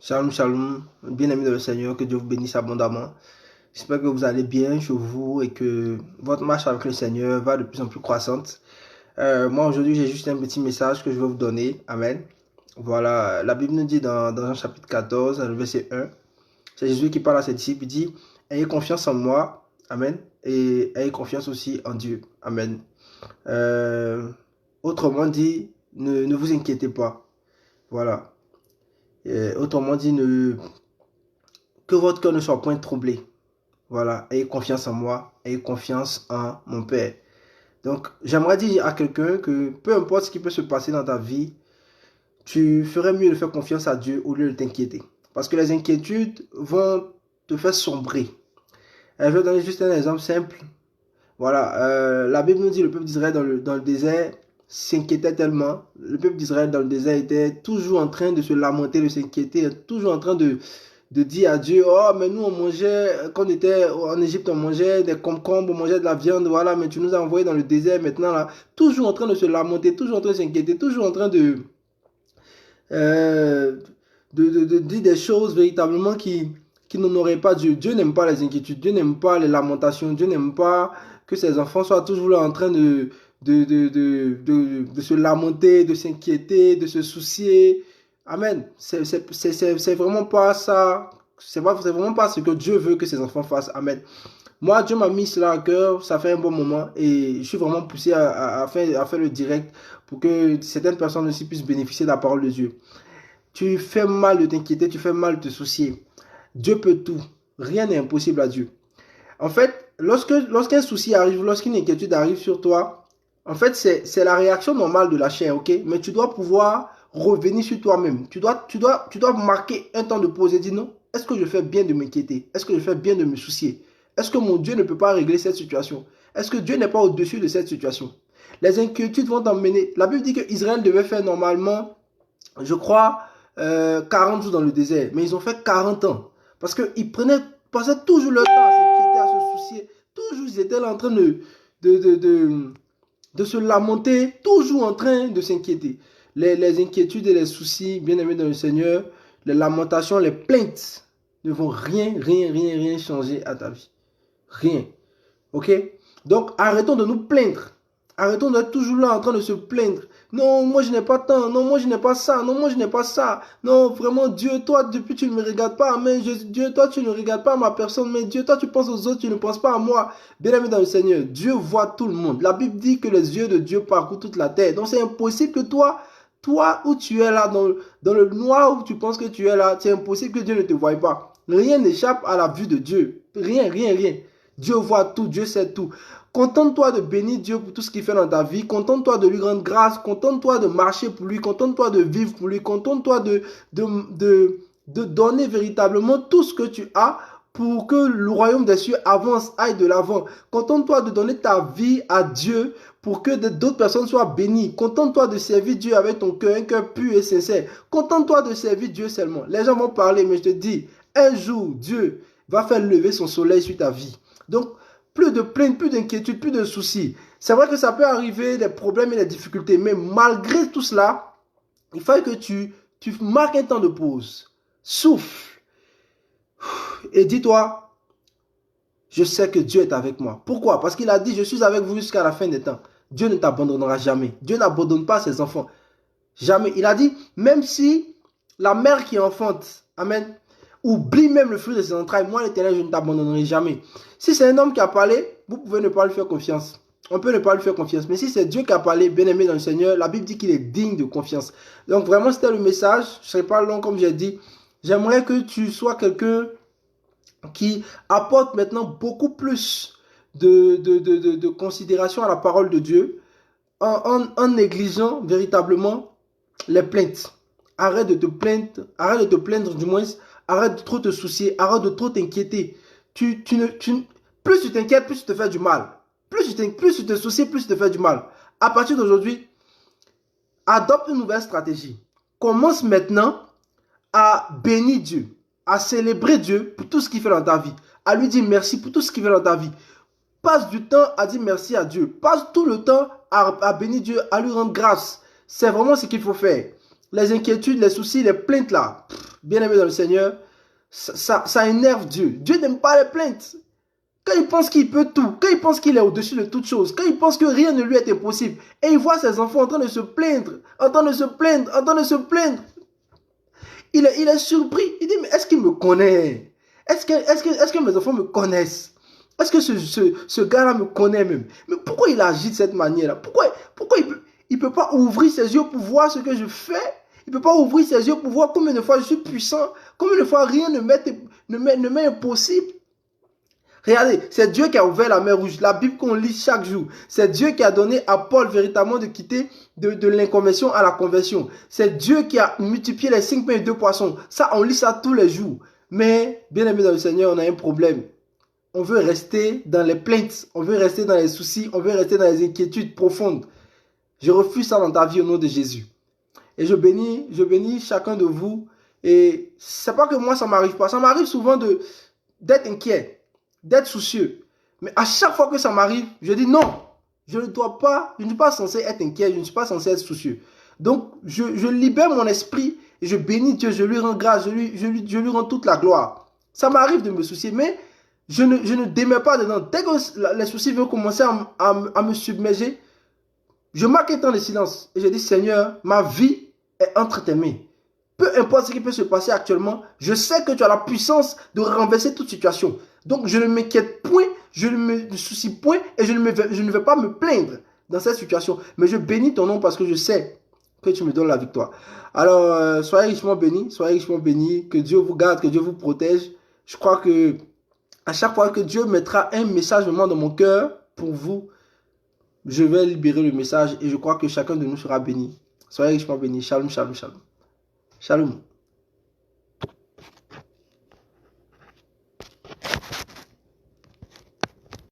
Shalom, shalom, bien-aimés de le Seigneur, que Dieu vous bénisse abondamment. J'espère que vous allez bien chez vous et que votre marche avec le Seigneur va de plus en plus croissante. Moi, aujourd'hui, j'ai juste un petit message que je vais vous donner. Amen. Voilà, la Bible nous dit dans Jean chapitre 14, le verset 1, c'est Jésus qui parle à ses disciples, il dit, ayez confiance en moi. Amen. Et ayez confiance aussi en Dieu. Amen. Euh, Autrement dit, ne vous inquiétez pas. Voilà. Autrement dit, que votre cœur ne soit point troublé. Voilà, ayez confiance en moi, ayez confiance en mon Père. Donc, j'aimerais dire à quelqu'un que peu importe ce qui peut se passer dans ta vie, tu ferais mieux de faire confiance à Dieu au lieu de t'inquiéter. Parce que les inquiétudes vont te faire sombrer. Je vais donner juste un exemple simple. Voilà, la Bible nous dit le peuple d'Israël dans le désert s'inquiétait tellement. Le peuple d'Israël dans le désert était toujours en train de se lamenter, de s'inquiéter, toujours en train de dire à Dieu, oh, mais nous, on mangeait, quand on était en Égypte, on mangeait des concombres, on mangeait de la viande, voilà, mais tu nous as envoyés dans le désert maintenant, là, toujours en train de se lamenter, toujours en train de s'inquiéter, toujours en train euh, de dire des choses véritablement qui n'honoraient pas Dieu. Dieu n'aime pas les inquiétudes, Dieu n'aime pas les lamentations, Dieu n'aime pas que ses enfants soient toujours là en train de se lamenter, de s'inquiéter, de se soucier. Amen. C'est vraiment pas ça. C'est vraiment pas ce que Dieu veut que ses enfants fassent. Amen. Moi, Dieu m'a mis cela à cœur. Ça fait un bon moment. Et je suis vraiment poussé à faire le direct pour que certaines personnes aussi puissent bénéficier de la parole de Dieu. Tu fais mal de t'inquiéter. Tu fais mal de te soucier. Dieu peut tout. Rien n'est impossible à Dieu. En fait, lorsqu'un souci arrive, lorsqu'une inquiétude arrive sur toi, en fait, c'est la réaction normale de la chair, ok? Mais tu dois pouvoir revenir sur toi-même. Tu dois marquer un temps de pause et dire non. Est-ce que je fais bien de m'inquiéter? Est-ce que je fais bien de me soucier? Est-ce que mon Dieu ne peut pas régler cette situation? Est-ce que Dieu n'est pas au-dessus de cette situation? Les inquiétudes vont t'emmener. La Bible dit que Israël devait faire normalement, je crois, 40 jours dans le désert. Mais ils ont fait 40 ans. Parce qu'ils passaient toujours leur temps à s'inquiéter, à se soucier. Toujours, ils étaient là en train de, de, de, de se lamenter, toujours en train de s'inquiéter. Les inquiétudes et les soucis, bien aimés dans le Seigneur, les lamentations, les plaintes ne vont rien changer à ta vie. Rien. Ok? Donc, arrêtons de nous plaindre. Arrêtons d'être toujours là en train de se plaindre. Non, moi je n'ai pas tant. Non, moi je n'ai pas ça. Non, moi je n'ai pas ça. Non, vraiment, Dieu, toi, depuis tu ne me regardes pas. Mais Dieu, toi, tu ne regardes pas ma personne. Mais Dieu, toi, tu penses aux autres, tu ne penses pas à moi. Bien-aimé dans le Seigneur, Dieu voit tout le monde. La Bible dit que les yeux de Dieu parcourent toute la terre. Donc c'est impossible que toi où tu es là, dans le noir où tu penses que tu es là, c'est impossible que Dieu ne te voie pas. Rien n'échappe à la vue de Dieu. Rien. Dieu voit tout, Dieu sait tout. Contente-toi de bénir Dieu pour tout ce qu'il fait dans ta vie. Contente-toi de lui rendre grâce. Contente-toi de marcher pour lui. Contente-toi de vivre pour lui. Contente-toi de donner véritablement tout ce que tu as pour que le royaume des cieux avance, aille de l'avant. Contente-toi de donner ta vie à Dieu pour que d'autres personnes soient bénies. Contente-toi de servir Dieu avec ton cœur, un cœur pur et sincère. Contente-toi de servir Dieu seulement. Les gens vont parler, mais je te dis, un jour, Dieu va faire lever son soleil sur ta vie. Donc, plus de plaintes, plus d'inquiétudes, plus de soucis. C'est vrai que ça peut arriver, des problèmes et des difficultés, mais malgré tout cela, il faut que tu marques un temps de pause. Souffle et dis-toi, je sais que Dieu est avec moi. Pourquoi? Parce qu'il a dit, je suis avec vous jusqu'à la fin des temps. Dieu ne t'abandonnera jamais. Dieu n'abandonne pas ses enfants. Jamais. Il a dit, même si la mère qui enfante, amen, oublie même le fruit de ses entrailles, moi l'Éternel, je ne t'abandonnerai jamais. Si c'est un homme qui a parlé, vous pouvez ne pas lui faire confiance. On peut ne pas lui faire confiance. Mais si c'est Dieu qui a parlé, bien aimé dans le Seigneur, la Bible dit qu'il est digne de confiance. Donc vraiment, c'était le message. Je ne serai pas long comme j'ai dit. J'aimerais que tu sois quelqu'un qui apporte maintenant beaucoup plus de considération à la parole de Dieu en négligeant véritablement les plaintes. Arrête de te plaindre du moins. Arrête de trop te soucier, arrête de trop t'inquiéter. Plus tu t'inquiètes, plus tu te fais du mal. Plus tu te soucies, plus tu te fais du mal. À partir d'aujourd'hui, adopte une nouvelle stratégie. Commence maintenant à bénir Dieu, à célébrer Dieu pour tout ce qu'il fait dans ta vie, à lui dire merci pour tout ce qu'il fait dans ta vie. Passe du temps à dire merci à Dieu. Passe tout le temps à bénir Dieu, à lui rendre grâce. C'est vraiment ce qu'il faut faire. Les inquiétudes, les soucis, les plaintes là, bien aimé dans le Seigneur, ça énerve Dieu. Dieu n'aime pas les plaintes. Quand il pense qu'il peut tout, quand il pense qu'il est au-dessus de toutes choses, quand il pense que rien ne lui est impossible, et il voit ses enfants en train de se plaindre, en train de se plaindre, en train de se plaindre, il est surpris. Il dit, mais est-ce qu'il me connaît? Est-ce que mes enfants me connaissent? Est-ce que ce gars-là me connaît même? Mais pourquoi il agit de cette manière-là? Pourquoi il peut pas ouvrir ses yeux pour voir ce que je fais? Il peut pas ouvrir ses yeux pour voir combien de fois je suis puissant, combien de fois rien ne m'est impossible. Regardez, c'est Dieu qui a ouvert la mer rouge. La Bible qu'on lit chaque jour. C'est Dieu qui a donné à Paul véritablement de quitter de l'inconversion à la conversion. C'est Dieu qui a multiplié les 5 pains et 2 poissons. Ça, on lit ça tous les jours. Mais, bien aimé dans le Seigneur, on a un problème. On veut rester dans les plaintes. On veut rester dans les soucis. On veut rester dans les inquiétudes profondes. Je refuse ça dans ta vie au nom de Jésus. Et je bénis chacun de vous. Et c'est pas que moi, ça m'arrive pas. Ça m'arrive souvent d'être inquiet, d'être soucieux. Mais à chaque fois que ça m'arrive, je dis non, je ne suis pas censé être inquiet, je ne suis pas censé être soucieux. Donc, je libère mon esprit et je bénis Dieu, je lui rends grâce, je lui rends toute la gloire. Ça m'arrive de me soucier, mais je ne démets pas dedans. Dès que les soucis vont commencer à me submerger, je marque un temps de silence et je dis, Seigneur, ma vie est entre tes mains. Peu importe ce qui peut se passer actuellement, je sais que tu as la puissance de renverser toute situation. Donc, je ne m'inquiète point, je ne me soucie point et je ne vais pas me plaindre dans cette situation. Mais je bénis ton nom parce que je sais que tu me donnes la victoire. Alors, soyez richement bénis, que Dieu vous garde, que Dieu vous protège. Je crois que à chaque fois que Dieu mettra un message vraiment dans mon cœur pour vous, je vais libérer le message et je crois que chacun de nous sera béni. Soyez richement bénis. Shalom, shalom, shalom. Shalom.